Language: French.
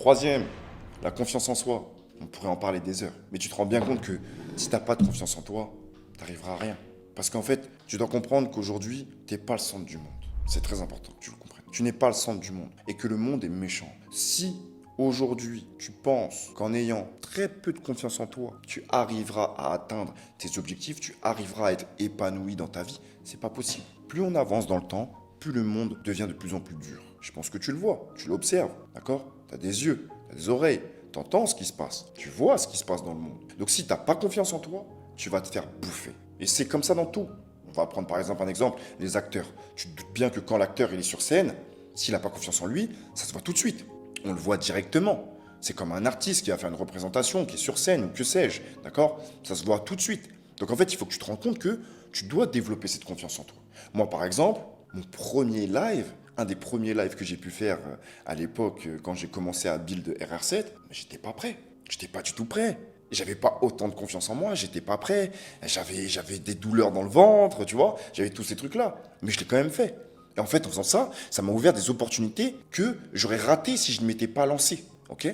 troisième, la confiance en soi. On pourrait en parler des heures. Mais tu te rends bien compte que si tu n'as pas de confiance en toi, tu n'arriveras à rien. Parce qu'en fait, tu dois comprendre qu'aujourd'hui, tu n'es pas le centre du monde. C'est très important que tu le comprennes. Tu n'es pas le centre du monde et que le monde est méchant. Si aujourd'hui, tu penses qu'en ayant très peu de confiance en toi, tu arriveras à atteindre tes objectifs, tu arriveras à être épanoui dans ta vie, c'est pas possible. Plus on avance dans le temps, plus le monde devient de plus en plus dur. Je pense que tu le vois, tu l'observes, d'accord? Tu as des yeux, tu as des oreilles, tu entends ce qui se passe, tu vois ce qui se passe dans le monde. Donc si tu n'as pas confiance en toi, tu vas te faire bouffer. Et c'est comme ça dans tout. On va prendre par exemple un exemple, les acteurs. Tu te doutes bien que quand l'acteur il est sur scène, s'il n'a pas confiance en lui, ça se voit tout de suite. On le voit directement. C'est comme un artiste qui va faire une représentation, qui est sur scène ou que sais-je, d'accord? Ça se voit tout de suite. Donc en fait, il faut que tu te rends compte que tu dois développer cette confiance en toi. Moi par exemple, mon premier live, un des premiers lives que j'ai pu faire à l'époque quand j'ai commencé à build RR7, j'étais pas prêt. J'étais pas du tout prêt. J'avais pas autant de confiance en moi, j'étais pas prêt. J'avais des douleurs dans le ventre, tu vois. J'avais tous ces trucs-là. Mais je l'ai quand même fait. Et en fait, en faisant ça, ça m'a ouvert des opportunités que j'aurais ratées si je ne m'étais pas lancé. Ok?